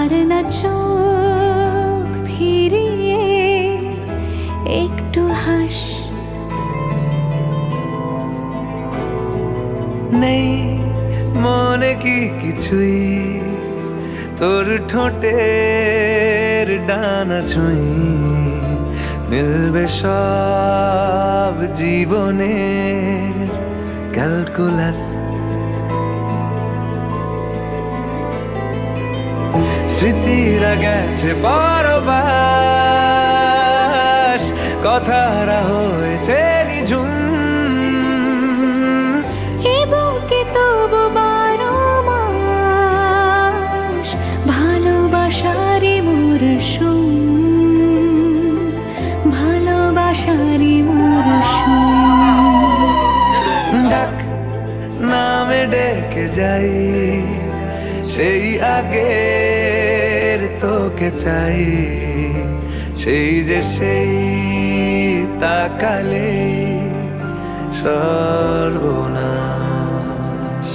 আর না চোখ ফিরিয়ে একটু হাস। নেই মনে কি কিছুই, তোর ঠোঁটের ডানা ছুঁই মিলবে সব জীবনের ক্যালকুলাস। স্মৃতিরা গেছে পরবাস, কথারা হয়েছে নিঝুম। এ বুকে তবু 12 মাস ভালোবাসারই মরশুম, ভালোবাসারই মরশুম। ডাক নামে ডেকে যাই, সেই আগের তোকে চাই। সেই যে সেই তাকালে সর্বনাশ।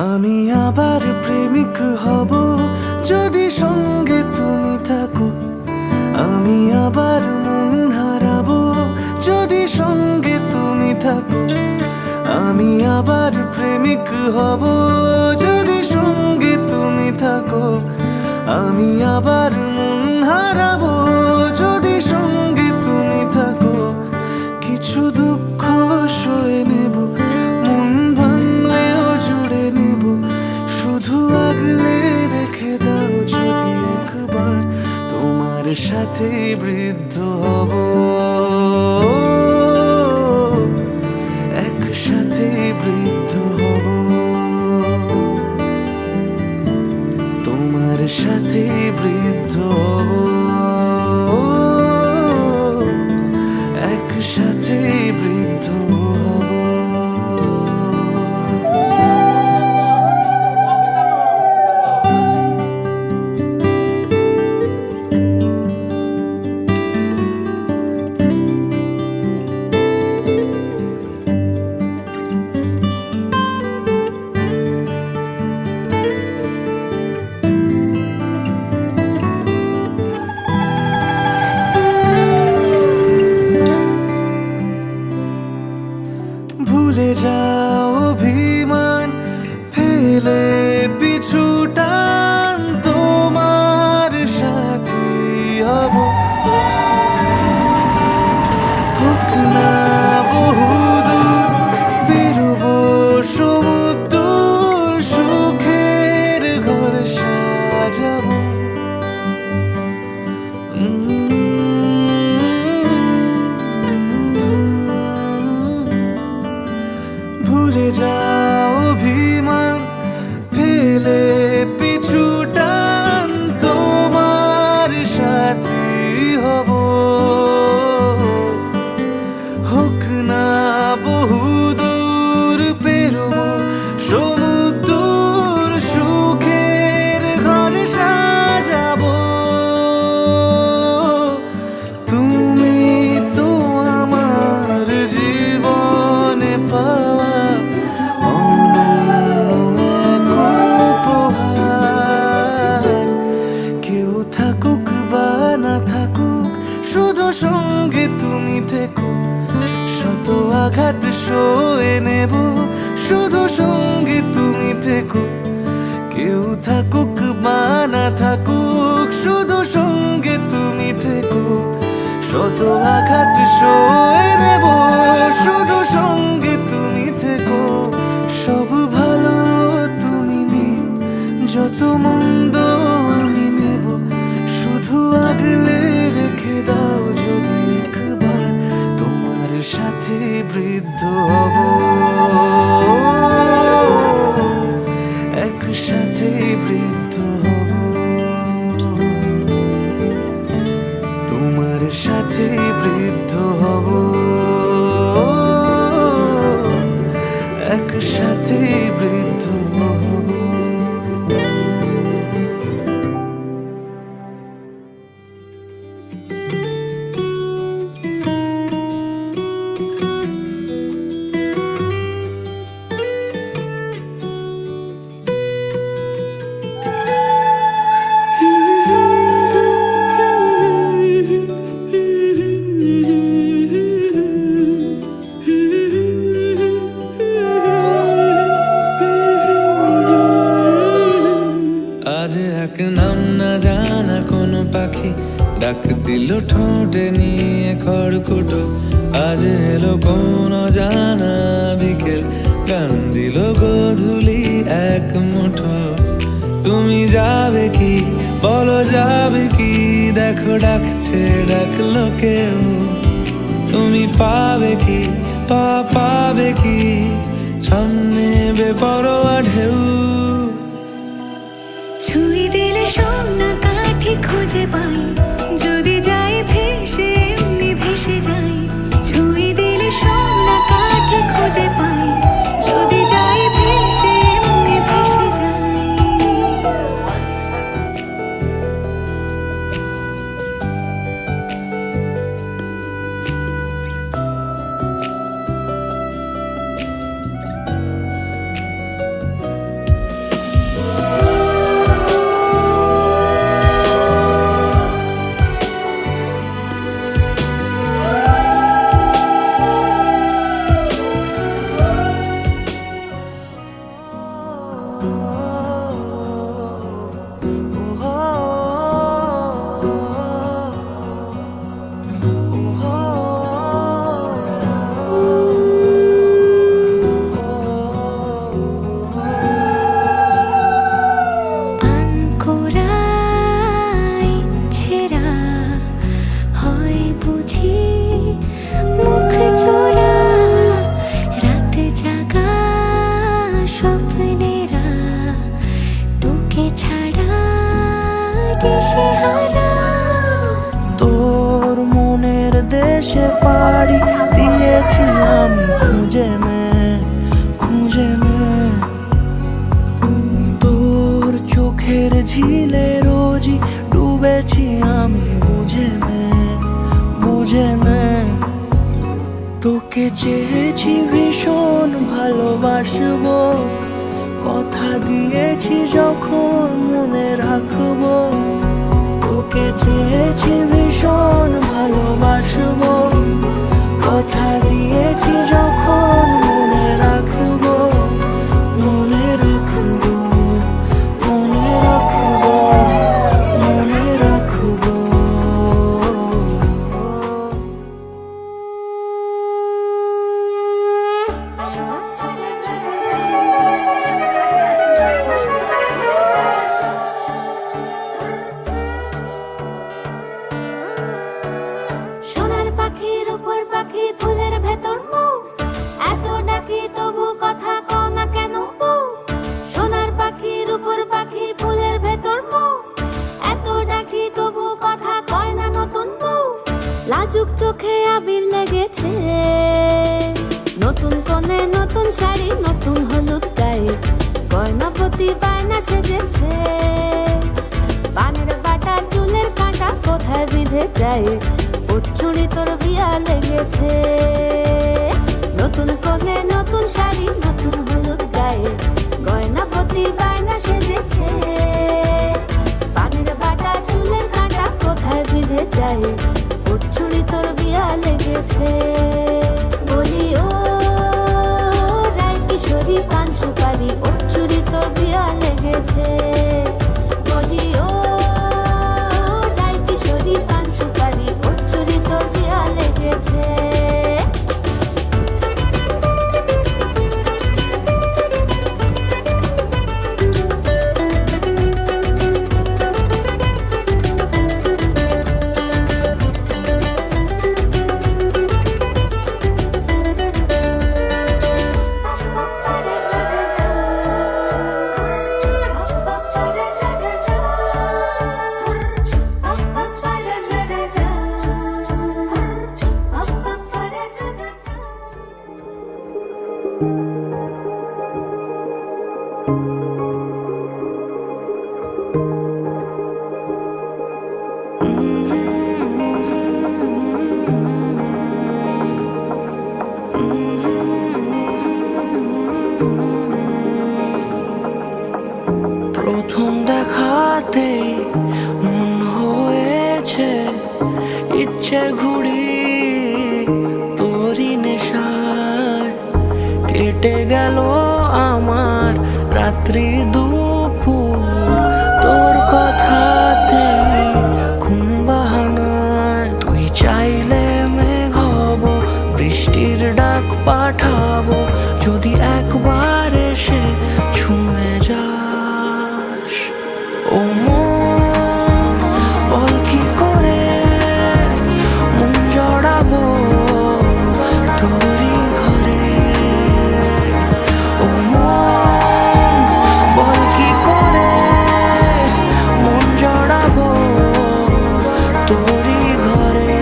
আমি আবার প্রেমিক হব যদি সঙ্গে তুমি থাকো। আমি আবার মন হারাবো যদি সঙ্গে তুমি থাকো। আমি আবার প্রেমিক হব যদি সঙ্গে তুমি থাকো। আমি আবার মন হারাবো যদি সঙ্গে তুমি থাকো। কিছু দুঃখ সয়ে নেব, মন ভাঙলেও জুড়ে নেব। শুধু আগলে রেখে দাও যদি একবার তোমার সাথে বৃদ্ধ হব। একসাথে বৃদ্ধ হব, তোমার সাথে বৃদ্ধ হব। একসাথে বৃদ্ধ হব। ভুলে যাও অভিমান, ফেলে পিছু টান। তোমার সাথী হব, হোক না বহুদূর। বেরোবো সমুদ্র, সুখের ঘর সাজাবো। ভুলে যাও অভিমান, ফেলে পিছু টান। তোমার সাথী হব, হোক না বহুদূর। পেরোবো সমুদ্র, সুখের ঘর সাজাবো। সঙ্গে তুমি থেকো, শত আঘাত সয়ে নেব, শুধু সঙ্গে তুমি থেকো। কেউ থাকুক বা না থাকুক, শুধু সঙ্গে তুমি থেকো, শত আঘাত সয়ে নেব, শুধু সঙ্গে তুমি থেকো। সব ভালো তুমি নিও, যত মন্দ আমি নেব, শুধু আগলে রেখে দাও যদি একবার তোমার সাথে বৃদ্ধ হব, একসাথে বৃদ্ধ হব, তোমার সাথে বৃদ্ধ হব, একসাথে বৃদ্ধ হব। আজ এক নাম না জানা কোনো পাখি ডাক দিল ঠোঁটে নিয়ে খড়কুটো। আজ এলো কোন জানা বিকেল, গান দিল গোধূলি এক মুঠো। তুমি যাবে কি বলো, যাবে কি দেখো ডাকছে ডাকলো কেউ। তুমি পাবে কি পাবে কি সামনে বেপরোয়া ঢেউ। ছুঁয়ে দিলে সোনা কাঠি খুঁজে পাই, যদি যাই ভেসে এমনি ভেসে যাই। ছুঁয়ে দিলে সোনা কাঠি খুঁজে পাই, যদি যাই ভেসে এমনি ভেসে যাই। আনকোড়ায় ছেঁড়া হয় বুঝি মুখ চোরা, রাত জাগা স্বপ্নেরা তোকে ছাড়া দিশেহারা। তোর মনের দেশে পাড়ি দিয়েছি আমি, খুঁজে নে খুঁজে নে। তোর চোখের ঝিলে রোজই ডুবেছি আমি, বুঝে নে বুঝে নে। তোকে চেয়েছি ভীষণ ভালোবাসবো, কথা দিয়েছি যখন মনে রাখবো। তোকে চেয়েছি ভীষণ ভালোবাসবো, কথা দিয়েছি যখন মনে রাখবো, মনে রাখবো, মনে রাখবো, মনে রাখবো। সোনার পাখির উপর পাখি, ফুলের ভেতর মৌ, এত ডাকি তবু কথা কও না কেন বউ। সোনার পাখির উপর পাখি, ফুলের ভেতর মৌ, এত ডাকি তবু কথা কয় না নতুন বউ। লাজুক চোখে আবির লেগেছে, নতুন কোণে নতুন শাড়ি, নতুন হলুদ গায়ে, গয়নাপতি বায়না সেজেছে। পানের বাটা চুলের কাঁটা কোথায় বিঁধে যায়, উঠছুড়ি তোর বিয়া লেগেছে। নতুন কোণে নতুন শাড়ি, নতুন হলুদ গায়ে, গয়নাপতি বায়না সেজেছে। পানের বাটা চুলের কাঁটা কোথায় বিঁধে যায়, ওর চুড়ি তোর বিয়া লেগেছে। বলি ও রায় কিশোরী পান সুপারি, ওর চুড়ি তোর বিয়া লেগেছে। বলি ও রায় কিশোরী পান সুপারি, ওর চুড়ি তোর বিয়া লেগেছে। প্রথম দেখাতেই মন হয়েছে ইচ্ছে ঘুড়ি তোরই নেশায়। কেটে গেল আমার রাত্রি দুপুর তোর কথাতে কোন বাহানায়। তুই চাইলে মেঘ হব, বৃষ্টির ডাক পাঠাবো, যদি একবার এসে ছুঁয়ে যাস। ও মন বল কি করে মন জড়াবো তোরই ঘরে। ও মন বল কি করে মন জড়াবো তোরই ঘরে।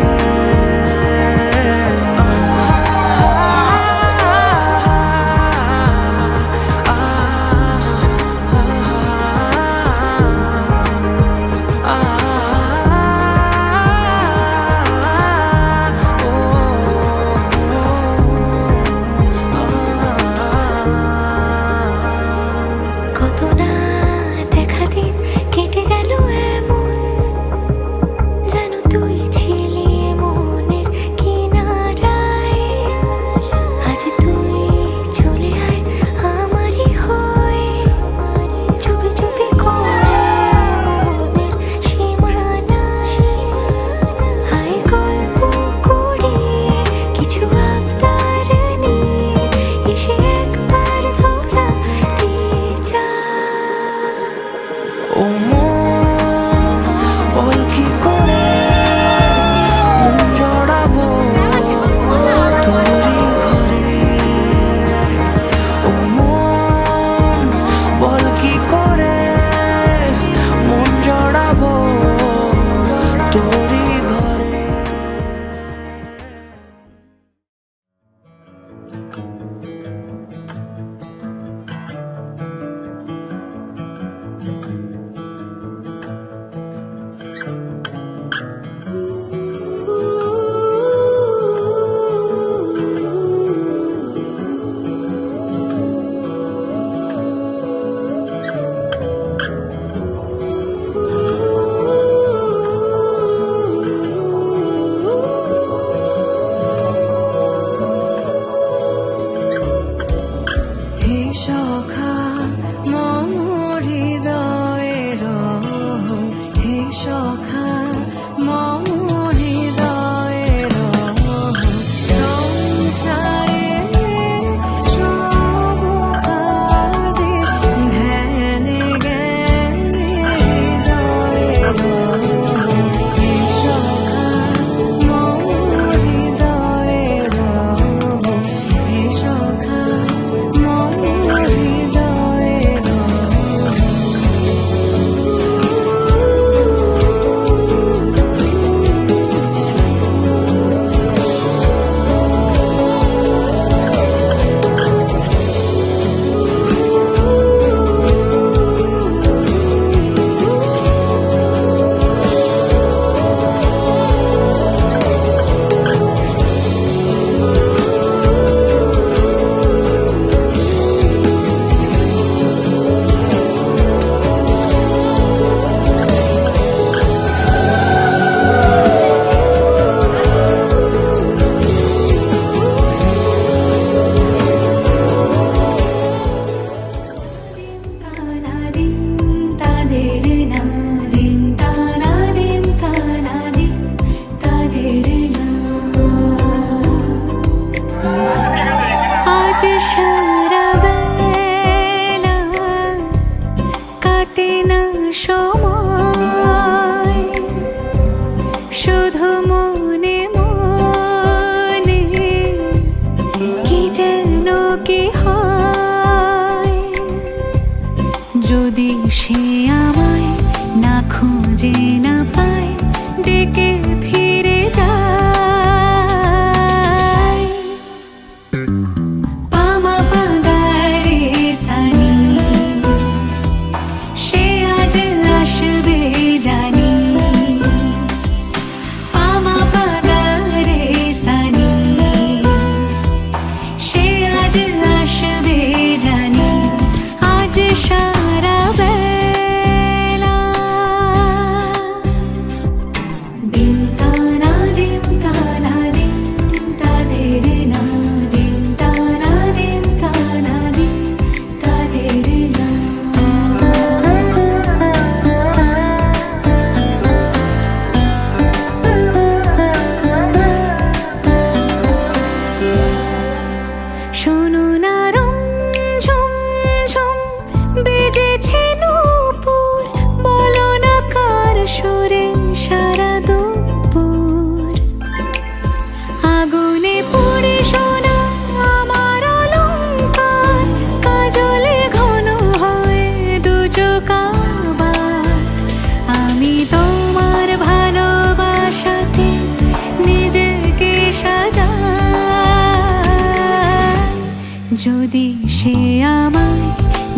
সে আমায়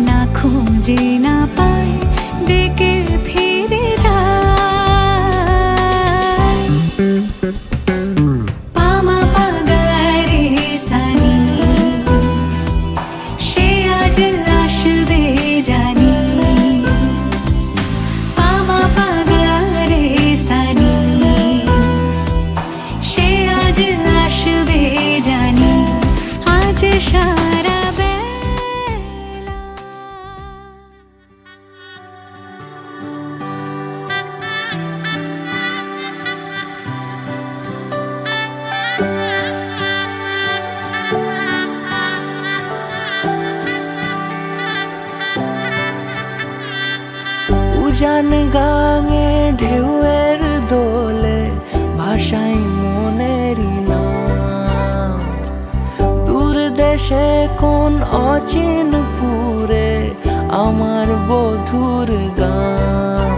না খুঁজে না পায়, ডেকে ফিরে যায়। পামা পাগারে সানি, সে আজ আসবে জানি। পামা পাগারে সানি, সে আজ আসবে জানি। আজ সারা বেলা উজান গাঙে ঢেউয়ের দোলে ভাষাই মনেরই নাম। দূর দেশে কোন অচিন পুরে আমার বধুর গান।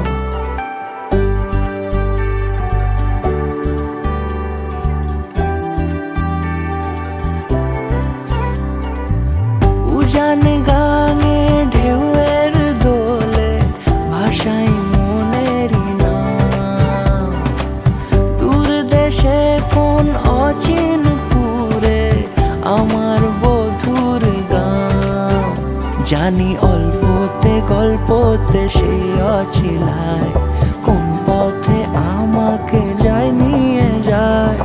উজান গাঙে ঢেউয়ের দোলে ভাষাই মনেরই নাম। দূর দেশে কোন অচিন পুরে আমার বধুর গান। জানি অল্পতে গল্পতে সে অছিলায়, কোন পথে আমাকে যায় নিয়ে যায়।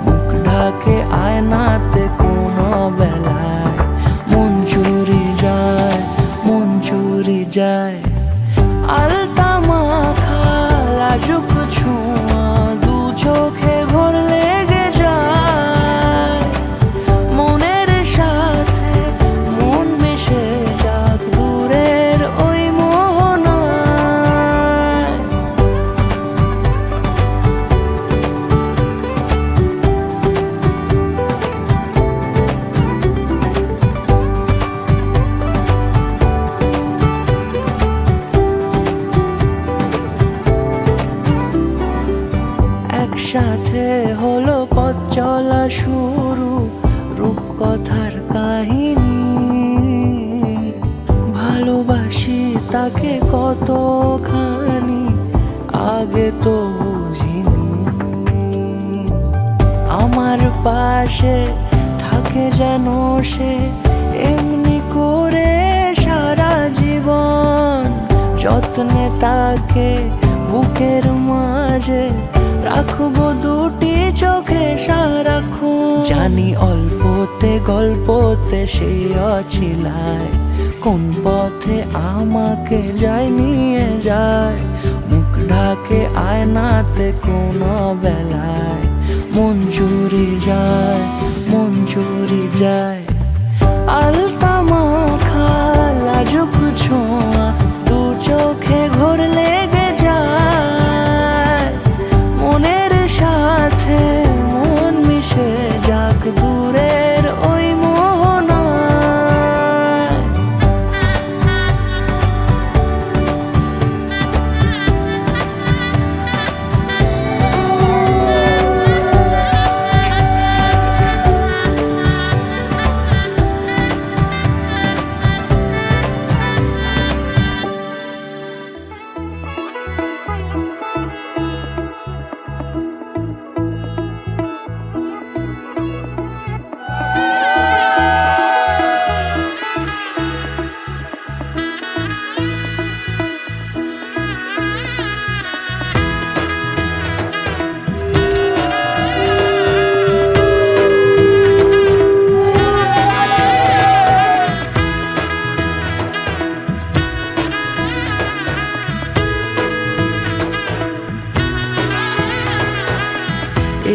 মুখ ঢাকে আয়নাতে কোন বেলায় মন চুরি যায়, মন চুরি যায়। আলতা মাখা লাজুক ছোঁয়া দু চোখে ঘোর লেগে যায়। মনের সাথে মন মিশে যাক দূরের ওই মোহনায়। একসাথে হলো পথ চলা শুরু, রূপকথার কাহিনী। ভালোবাসি তাকে কতখানি আগে তো বুঝিনি। আমার পাশে থাকে যেন সে এমনি করে সারা জীবন। যত্নে তাকে বুকের মাঝে রাখবো দুটি চোখে সারাক্ষণ। জানি অল্পতে গল্পতে সে অছিলায়, কোন পথে আমাকে যায় নিয়ে যায়। মুখ ঢাকে আয়নাতে কোন বেলায় মন চুরি যায়, মন চুরি যায়। আলতা মাখা লাজুক ছোঁয়া দু চোখে ঘোর লেগে যায়। মনের সাথে মন মিশে যাক দূরের ওই মোহনায়।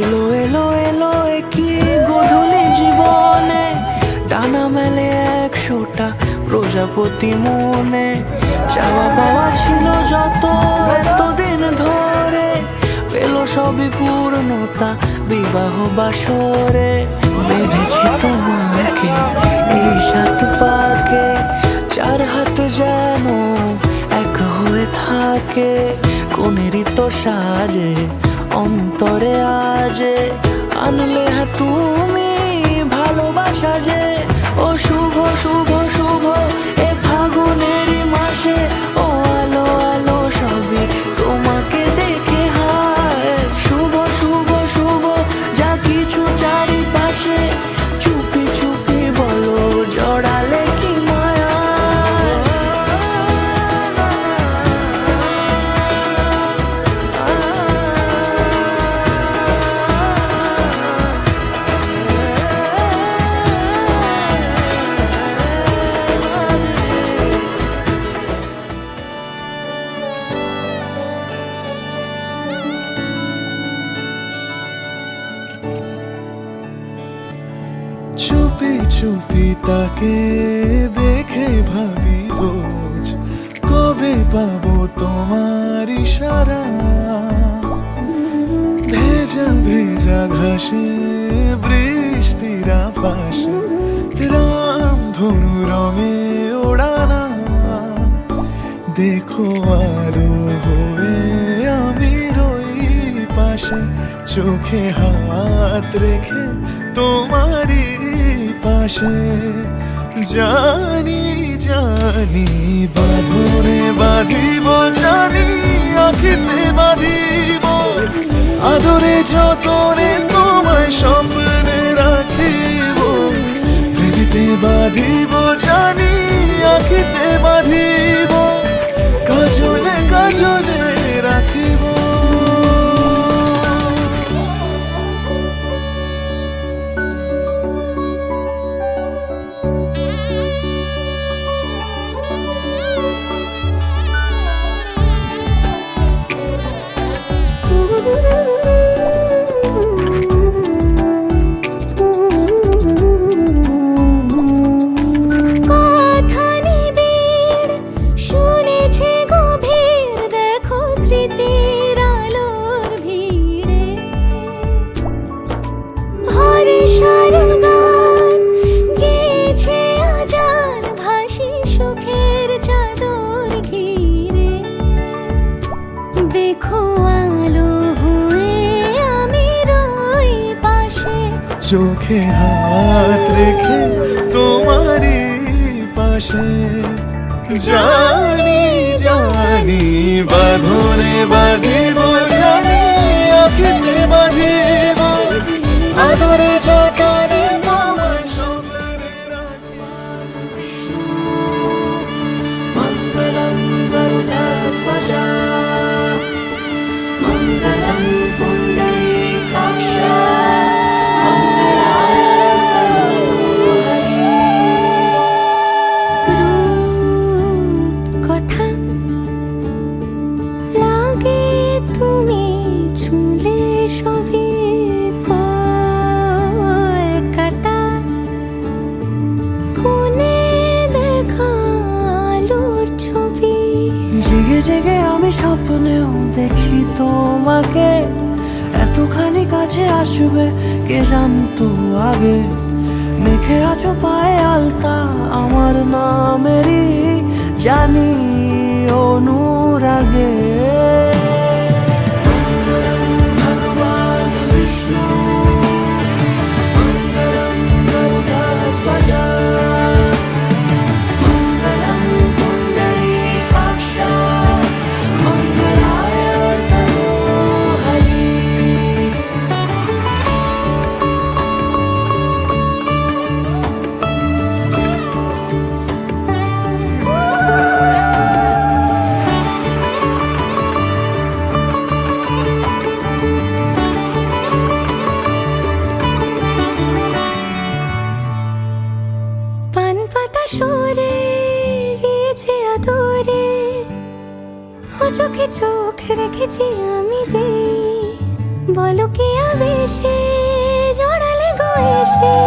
এলো এলো এলো কি গধূলি জীবনে, ডানা মেলে 100টা প্রজাপতি মনে। চাওয়া পাওয়া ছিল যত এতদিন ধরে, পেল সবই পূর্ণতা বিবাহ বাসরে। বেঁধেছি তোমাকে এই 7 পাকে, 4 হাত যেন এক হয়ে থাকে। কোনেরই তো সাজে অন্তরে আজে, আনলে তুমি ভালোবাসা যে। ও শুভ শুভ শুভ শুভ এ ফাগুনেরই মাসে, ও আলো আলো সবে তোমাকে দেখে হায়। শুভ শুভ শুভ যা কিছু চারিপাশে, চুপি চুপি বলো জড়ালে কি মায়া। চুপি চুপি তাকে দেখে ভাবি রোজ, কবে পাবো তোমার ইশারা। ভেজা ভেজা ঘাসে বৃষ্টির আভাসে, রাম ধনু রঙে ওড়ানা। দেখো আলো হয়ে আমি রই পাশে, চোখে হাত রেখে তোমারই পাশে। জানি জানি বাঁধনে বাঁধিব, জানি আখিতে বাঁধিব, আদরে যতনে তোমায় স্বপ্নে রাখিব। প্রেমিতে বাঁধিব, জানি আখিতে বাঁধিব, কাজলে কাজলে রাখিব। কথা নিবিড় শুনেছে গভীর, দেখো স্মৃতির আলোর ভিড়ে। ভরসার গান গেয়েছে আজান, ভাসি সুখের চাদর ঘিরে। দেখো আলো হয়ে আমি রই পাশে, চোখে হাত রেখে তোমারই পাশে। জানি জানি বাঁধনে বাঁধিব, জানি আখিতে বাঁধিব, আদরে যতনে তোমায় স্বপ্নে রাখিব। মঙ্গলম গরুড়ধ্বজ, মঙ্গলম পুণ্ডরীকাক্ষ, মঙ্গলায় তনু রূপ কথা লাগে তুমি ছুলে সবই। কলকাতা কোণে দেখা আলোর ছবি। জেগে জেগে আমি স্বপ্নেও দেখি তোমাকে, এতখানি কাছে আসবে কে জানতো আগে। মেখে আছো পায়ে আলতা আমার নামেরই, জানি অনুরাগে। মঙ্গলম ভগবান বিষ্ণু, মঙ্গলম গরুড়ধ্বজ, মঙ্গলম পুণ্ডরীকাক্ষ, মঙ্গলায় তনু হরি। পান পাতা সরে গিয়েছে আদরে, ও চোখে চোখ রেখেছি আমি যে। বলো কি আবেশে জড়ালে গো এসে,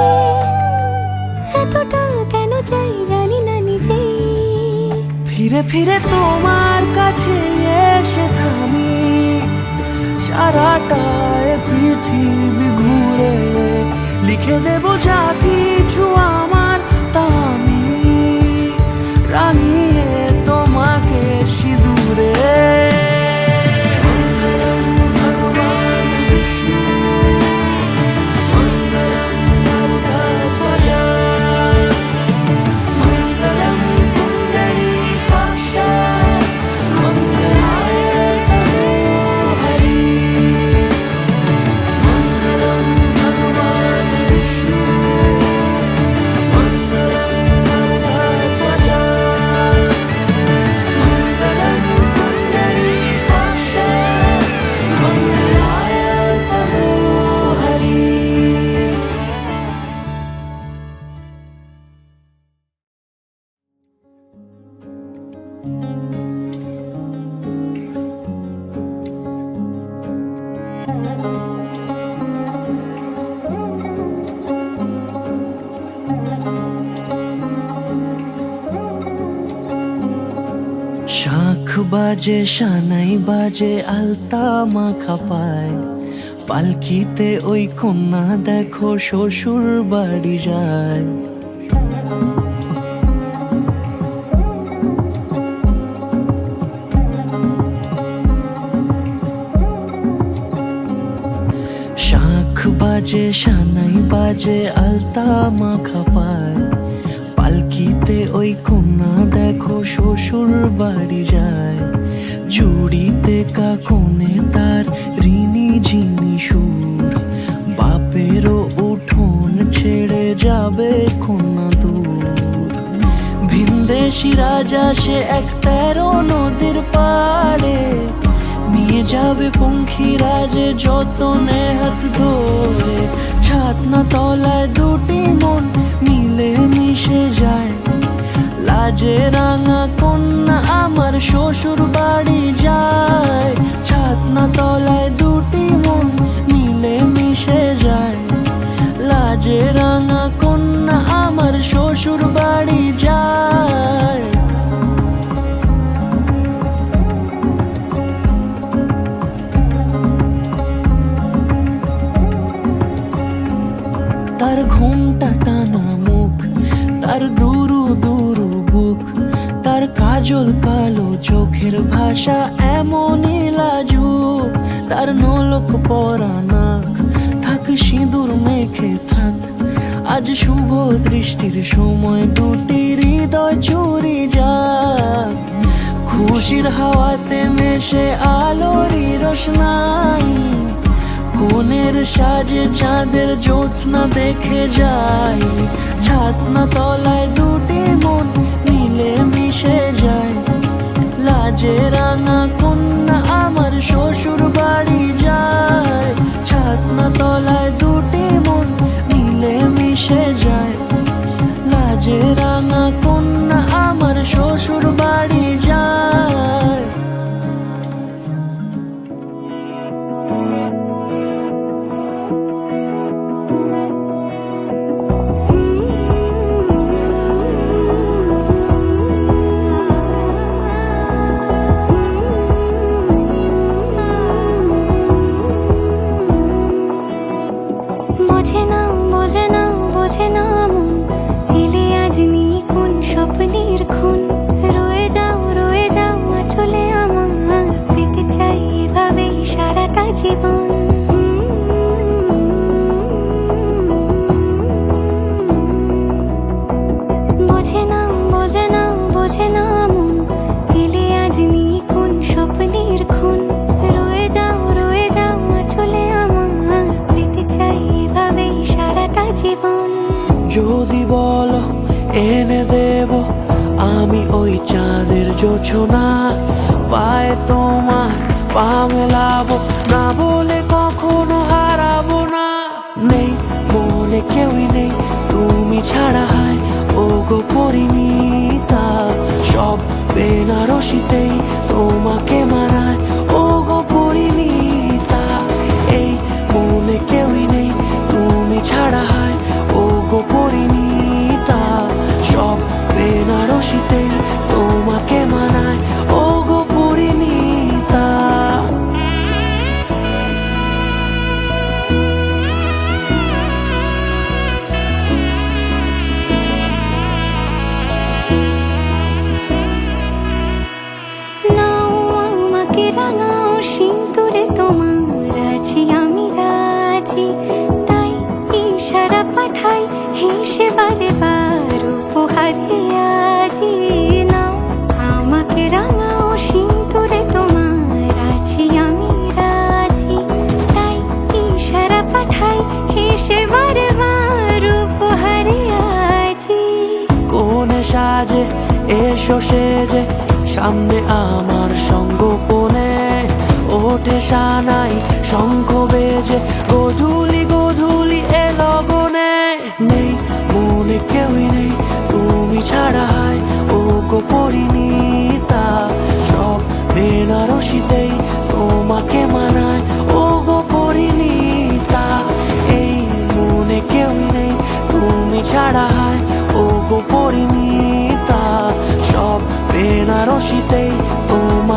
এতটা কেন চাই জানি না নিজেই। ফিরে ফিরে তোমার কাছে এসে থামি, সারাটা এ পৃথিবী ঘুরে লিখে দেব যা কিছু আমার, তা আমি রাঙিয়ে তোমাকে সিঁদুরে। মঙ্গলম ভগবান বিষ্ণু, মঙ্গলম গরুড়ধ্বজ, মঙ্গলম বাজে সানাই বাজে আলতা মাখা পায়, পালকিতে ওই কন্যা দেখো শ্বশুর বাড়ি যায়। শাঁখ বাজে সানাই বাজে আলতা মাখা পায়, পালকিতে ওই কন্যা দেখো শ্বশুর বাড়ি যায়। চুড়িতে কাকনে তার ঋণী ঝিনি সুর, বাপেরও উঠোন ছেড়ে যাবে কন্যা দূর। ভিনদেশি রাজা সে এক 13 নদীর পাড়ে, নিয়ে যাবে পঙ্খিরাজে যতনে হাত ধরে। ছাতনা তলায় দুটি মন মিলে মিশে যায়, লাজে রাঙা কন্যা আমার শ্বশুর বাড়ি যায়। ছাতনা তলায় দুটি মন মিলে মিশে যায়, লাজে রাঙা কন্যা আমার শ্বশুর বাড়ি যায়। তার ঘুমটা টানা মুখ, তার দুরু দুরু বুক, তার কাজল কালো চোখের ভাষা এমনই লাজুক। তার নোলক পরা নাক, থাক সিঁদুর মেখে থাক, আজ শুভ দৃষ্টির সময় দুটি হৃদয় চুরি যাক। খুশির হাওয়াতে মেশে আলোরই রোশনাই, কোণের সাজে চাঁদের জ্যোৎস্না দেখে যাই। ছাতনা তলায় দুটি মন মিলে মিশে যায়, লাজে রাঙা কন্যা আমার শ্বশুর বাড়ি যায়। ছাতনা তলায় দুটি মন মিলে মিশে যায়, লাজে রাঙা কন্যা আমার শ্বশুর বাড়ি যায়। বোঝে না বোঝে না বোঝে না মন, এলে আজ নিয়ে কোন স্বপ্নের খুন। রয়ে যাও চলে আমার, পেতে চাই এভাবেই সারাটা জীবন। বোঝে না বোঝে না বোঝে না মন, এলে আজ নিয়ে কোন স্বপ্নের খুন। রয়ে যাও চলে আমার, পেতে চাই এভাবেই সারাটা জীবন। যদি বলো এনে দেব আমি ওই চাঁদের জোছনা, পায়ে তোমার পা মেলাবো, না বলে কখনো হারাবো না। নেই মনে কেউই নেই তুমি ছাড়া, হায় ও গো পরিণীতা। সব বেনারসিতেই তোমাকে মানায় ও গো পরিণীতা। এই মনে কেউই নেই তুমি ছাড়া, হায় ও গো পরিণীতা। সব বেনারসিতেই তোমাকে মানায় ও গো পরিণীতা। নাও আমাকে রাঙাও সিঁদুরে তোমার, আছি আমি রাজি। তাই ইশারা পাঠাই হেসে বারে বার উপহারে আজি। নাও আমাকে রাঙাও সিঁদুরে তোমার, আছি আমি রাজি। তাই ইশারা পাঠাই হেসে বারে বার উপহারে আজি। কোন সাজে এসো সেজে সামনে আমার সঙ্গোপনে, ওঠে সানাই শঙ্খ বেজে গধূলি গধূলি এ লগনে। নেই মনে কেউই নেই তুমি ছাড়া, হায় ও গো পরিণীতা। সব বেনারসিতেই তোমাকে মানায় ও গো পরিণীতা। এই মনে কেউই নেই তুমি ছাড়া, হায় ও গো পরিণীতা। সব বেনারসিতেই তোমাকে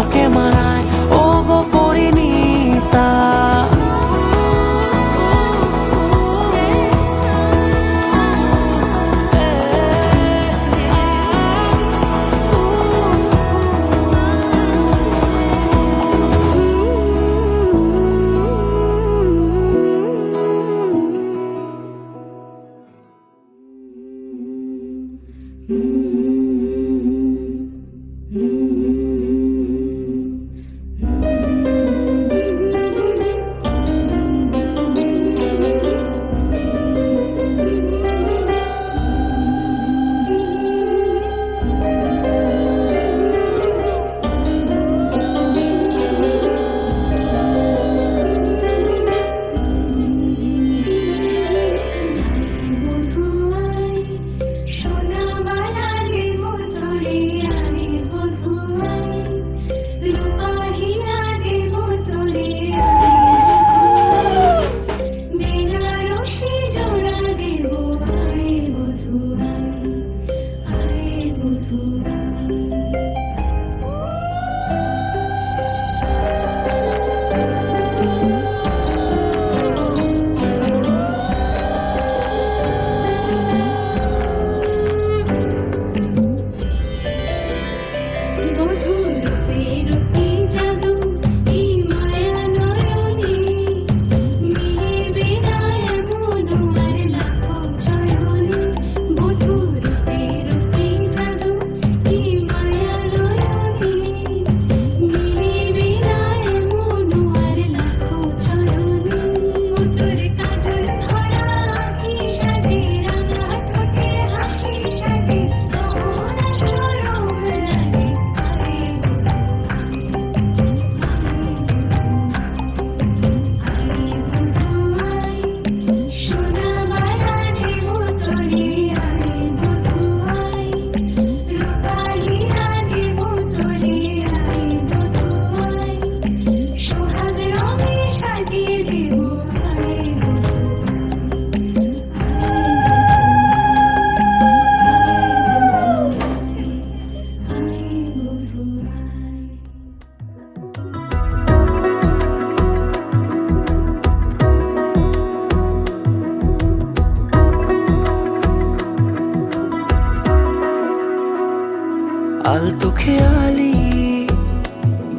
আলতো খেয়ালি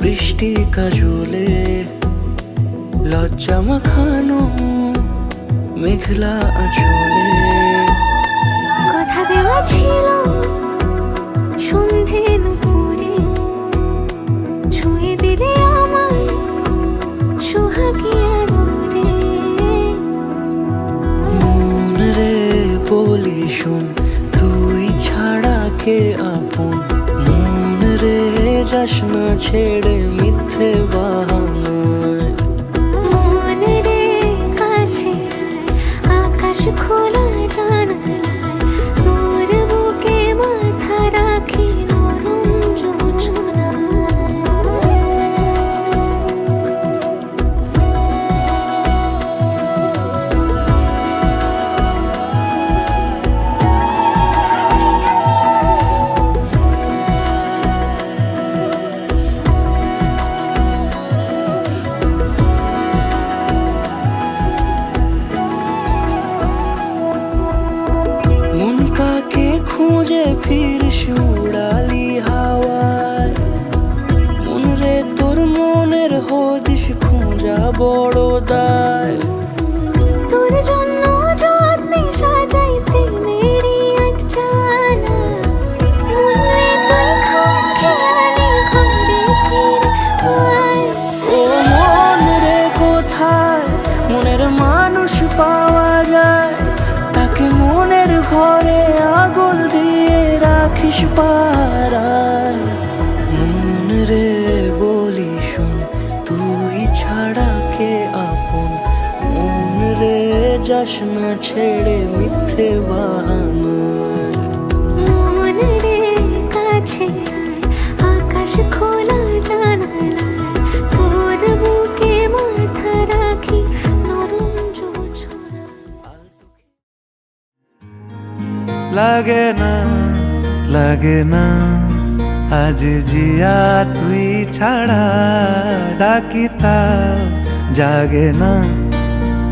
বৃষ্টি কাজলে লজ্জা মাখানো মেঘলা আঁচলে কথা দেওয়া ছিল সন্ধে নুপুরে ছুঁয়ে দিলে আমায় সোহাগী আদরে মন রে বলি শোন তুই ছাড়া কে আপন মন রে যাস না ছেড়ে মিথ্যে বাহানায় মন রে কাছে আয়, আকাশ খোলা জানালায় তোর বুকে মাথা রাখি নরম যোজনায় মন কাকে খুঁজে ফিরিস উড়ালি হাওয়ায় মন রে তোর মনের হদিস খোঁজা বড় দায় তোর জন্য যত্নে সাজাই প্রেমেরই আটচালা মন রে তুই খাম খেয়ালি ঘরে ফিরে আয় ও মন রে কোথায় মনের মানুষ পাওয়া যায় তাকে মনের ঘরে আগুন দিয়ে রাখিস পাড়ায় মন রে বলি শোন তুই ছাড়া কে আপন মন রে যাস না ছেড়ে মিথ্যে বাহানায় মন রে কাছে আয়, আকাশ খোলা জানালায় তোর বুকে মাথা রাখি নরম যোজনায় লাগে না আজ জিয়া তুই ছাড়া ডাকিতা জাগে না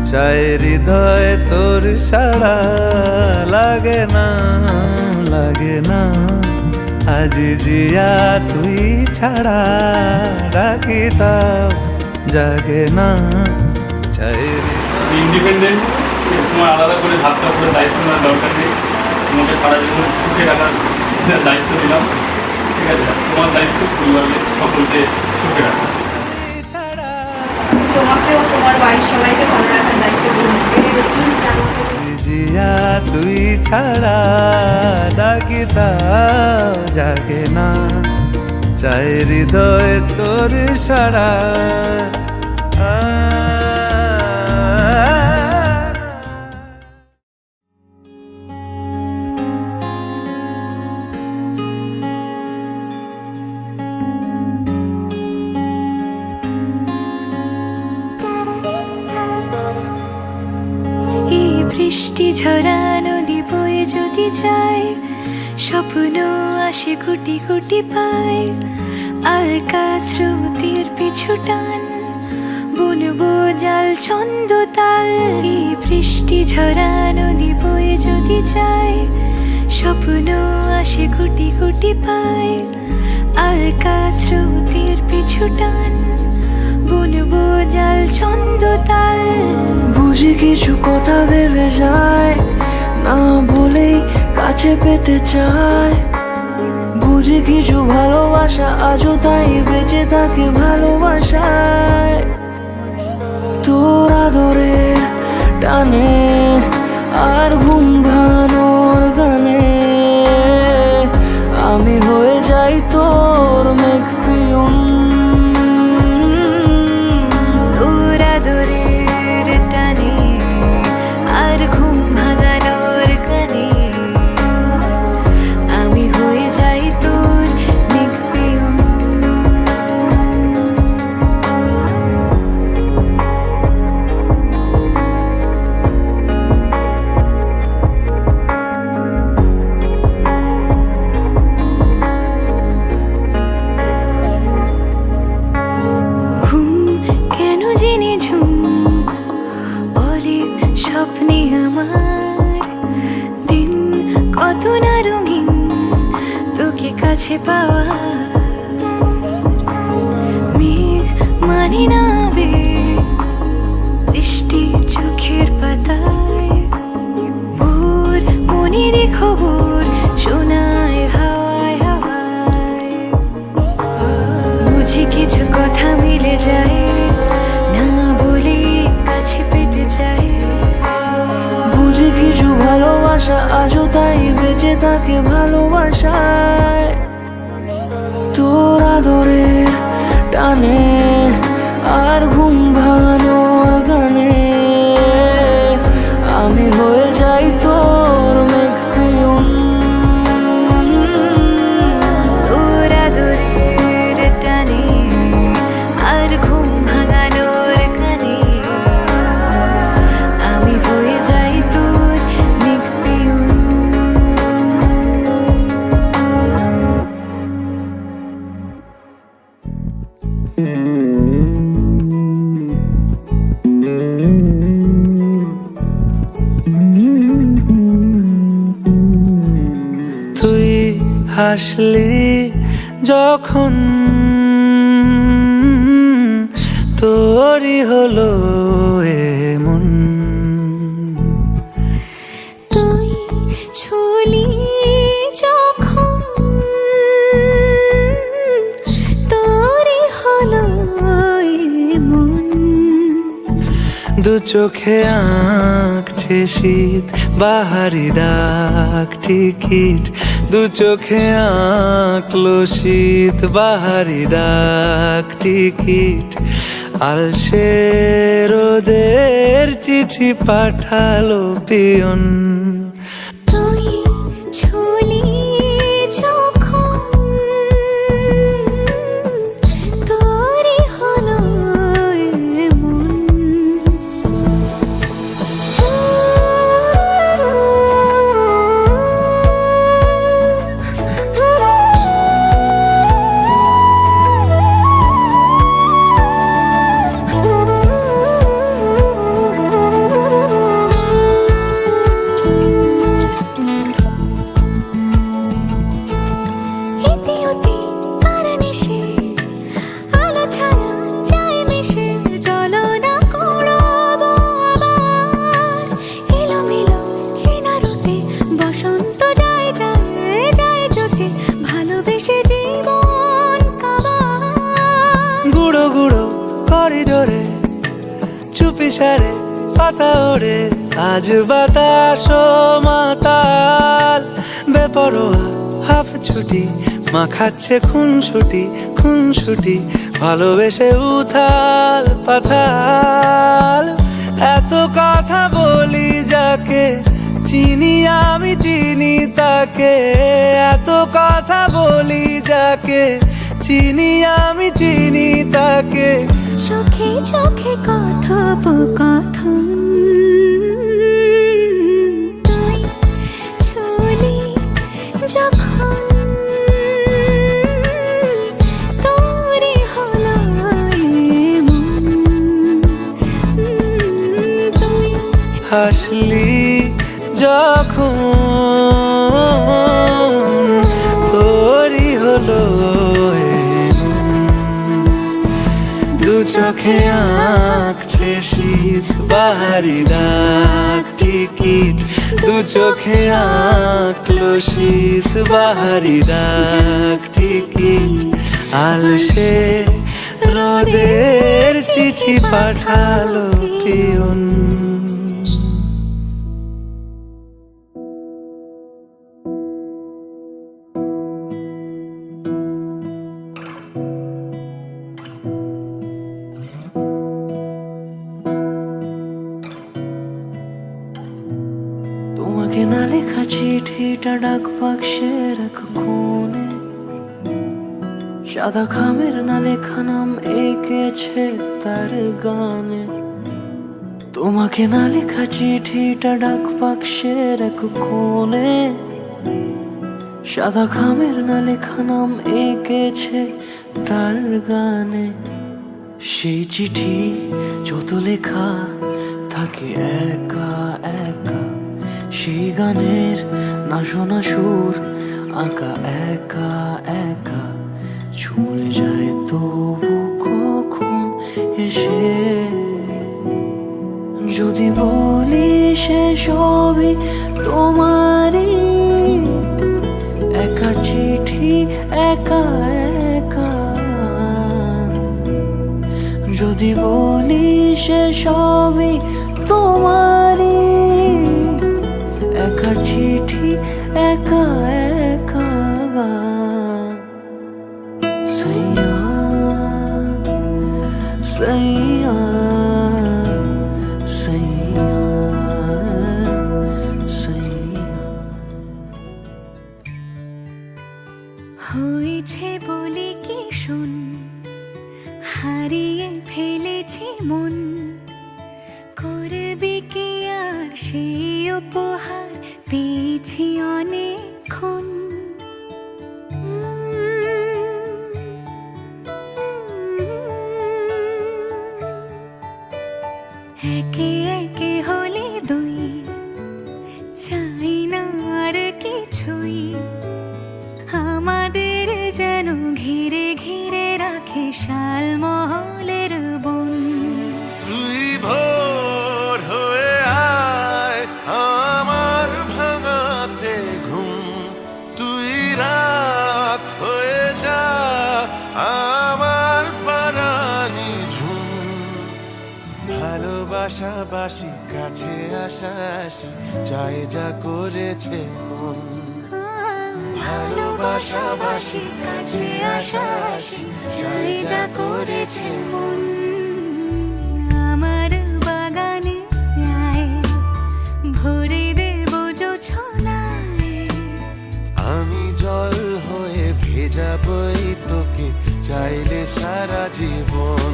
চায় হৃদয় তোর সাড়া লাগে না আজ জিয়া তুই ছাড়া ডাকিতা জাগে না চায় ইন্ডিপেন্ডেন্ট সে তোমার আলাদা করে ভাবতে করে দায়িত্ব নেওয়ার দরকার নেই তোমাকে সারা জীবন সুখে রাখার দায়িত্ব দিলাম ঠিক আছে তোমার দায়িত্ব পরিবারের সকলকে সুখে রাখা তোমাকেও তোমার বাড়ির সবাইকে ভালো রাখার দায়িত্ব দিলাম জিয়া তুই ছাড়া ডাকিতা জাগে না চায় হৃদয় তোর সারা এই বৃষ্টি ঝরা নদী বয়ে যদি যায় স্বপ্ন আসে গুটি গুটি পায় আলকা স্রোতের পিছু টান বুনবো জাল ছন্দ তাল এই বৃষ্টি ঝরা নদী বয়ে যদি যায় স্বপ্ন আসে গুটি গুটি পায় আলকা স্রোতের পিছু টান বুনবো জাল ছন্দ তাল বুঝি কিছু কথা ভেবে যায় না বলেই কাছে পেতে চায় বুঝি কিছু ভালোবাসা আজও তাই বেঁচে থাকে ভালোবাসায় তোর আদরের টানে আর ঘুম ভাঙানোর গানে আমি হয়ে যাই তোর মেঘ পিয়ন তোর আদরের টানে আর ঘুম ভাঙানোর গানে আমি হয়ে যাই তোর মেঘ পেয়ন স্বপ্নে আমার দিন কত না রঙিন তোকে কাছে পাওয়া মেঘ মানে না বেগ, বৃষ্টি চোখের পাতায়, ভোর মনের খবর শোনায় হাওয়ায় হাওয়ায়। বুঝি কিছু কথা মিলে যায়, না বলে কাছে পেতে চাই। বুঝি কিছু ভালোবাসা আজও তাই বেঁচে থাকে ভালোবাসায়। তোর আদরের টানে আর ঘুম ভাঙানোর গানে আমি হয়ে যাই তোর মেঘ পিয়ন। তোর আদরের টানে আর ঘুম ভাঙানোর গানে আমি হয়ে যাই তোর মেঘ পিয়ন। তুই হাসলি যখন তোরই হলো এমন। তুই ছুলি যখন তোরই হলো মন। দু চোখে আঁকছে শীত বাহারি ডাক টিকিট, দু চোখে আঁকলো শীত বাহারি ডাক টিকিট। আলসে রোদের চিঠি পাঠালো পিয়ন। তুই ছুলি যখন তোরই হলো মন। এতে ওতে কারণে সে আলো ছায়া যায় মিশে, চলো না কুড়াবো আবার এলোমেলো চেনা রূপে। বসন্ত যায় যায় যায় জোটে, ভালোবেসে জীবন কাবার। গুঁড়ো গুঁড়ো করিডোরে চুপি সারে পাতা ওড়ে, আজ বাতাস মাতাল বেপরোয়া হাফ ছুটি। মাখাচ্ছে খুনসুটি খুনসুটি, ভালোবেসে উথাল পাথাল। এত কথা বলি যাকে চিনি আমি চিনি তাকে, এত কথা বলি যাকে চিনি আমি চিনি তাকে। চোখে চোখে কথোপকথন, তুই ছুলি যখন তোরই হলো মন। তুই হাসলি যখন তোরই হলো দু চোখে আঁকছে শীত বাহারি ডাক টিকিট, দু চোখে আঁকলো শীত বাহারি ডাক টিকিট। আলসে রোদের চিঠি পাঠালো পিয়ন। তোমাকে না লেখা চিঠিটা ডাক বাক্সের এক কোণে, সাদা খামের না লেখা নাম এঁকেছে তার গানে। তোমাকে না লেখা চিঠিটা ডাক বাক্সের এক কোণে, সাদা খামের না লেখা নাম এঁকেছে তার গানে। সেই চিঠি যত লেখা থাকে একা একা, সেই গানের না শোনা সুর আঁকা একা একা ছুঁয়ে যায় তবু কখন এসে যদি বলি সে সবই তোমারই একা চিঠি একা একা যদি বলি সে সবই তোমারই একা চিঠি একা একা সাইয়া সাইয়া সাইয়া সাইয়া হয়েছে বলে কি শোন হারিয়ে ফেলেছি মন করবি কি আর সেই উপহার পেয়েছি অনেকক্ষণ একে একে হলে দুই চাই না আর কিছুই আমাদের যেন ঘিরে ঘিরে রাখে শালমহলের বন তুই ভোর হয়ে আয় আমার ভাঙাতে ঘুম তুই রাত হয়ে যা আমার পারানি ঝুম ভালোবাসাবাসি কাছে আসাসি চাই যা করেছে মন ভালোবাসাবাসি কাছে আসাসি চাই যা করেছে মন আমার বাগানে আয় ভরে দেব জোছনায় আমি জল হয়ে ভেজাবই তোকে চাইলে সারা জীবন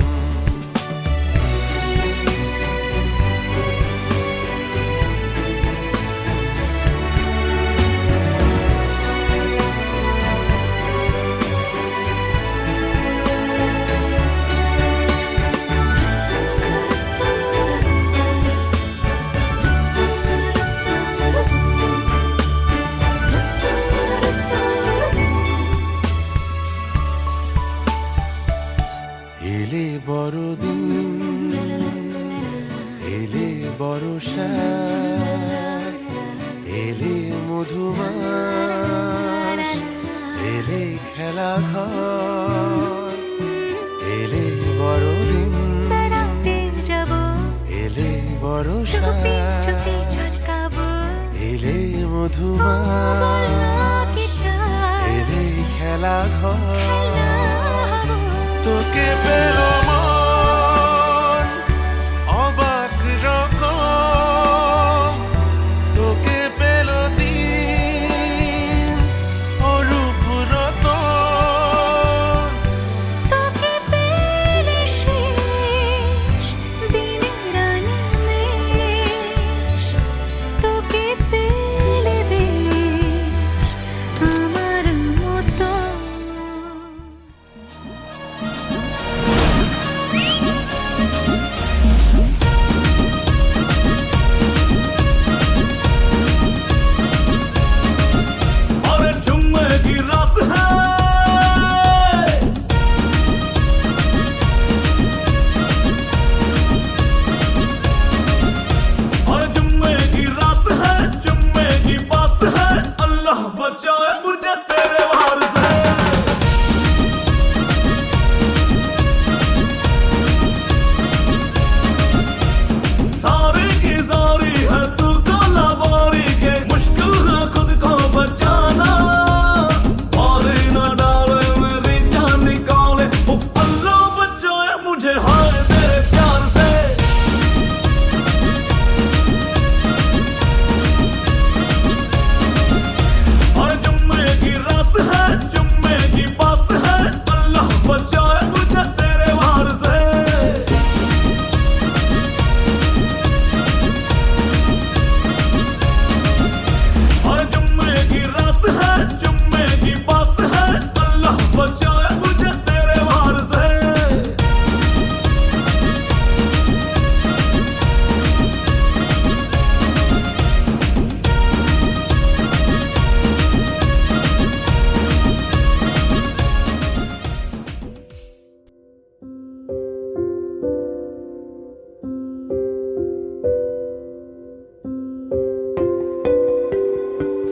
এলে বড়দিন এলে বর্ষা এলে মধুমাস এলে খেলা ঘর এলে বড়দিন বেড়াতে যাব এলে বর্ষা চুপি চুপি ঝলকাবো এলে মধুমাস কি চাই এলে খেলা ঘর হবো তোকে পেলো মন অবাক রকম তোকে পেলো দিন অরূপ রতন তোকে পেলে শেষ দিনের আনিমেষ তোকে পেলে বেশ আমার মতো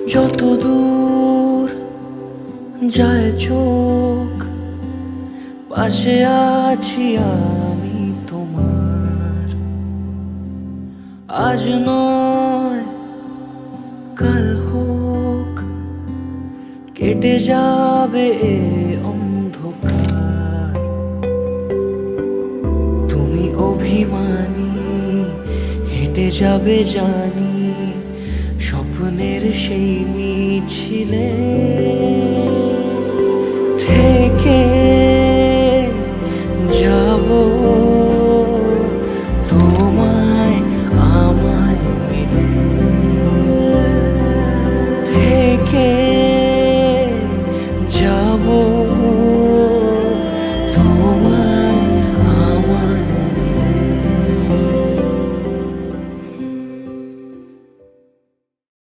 যত দূর যায় চোখ, পাশে আছি আমি তোমার। আজ নয় কাল হোক, কেটে যাবে এ অন্ধকার। তুমি অভিমানী, হেঁটে যাবে জানি স্বপ্নের সেই মিছিলে।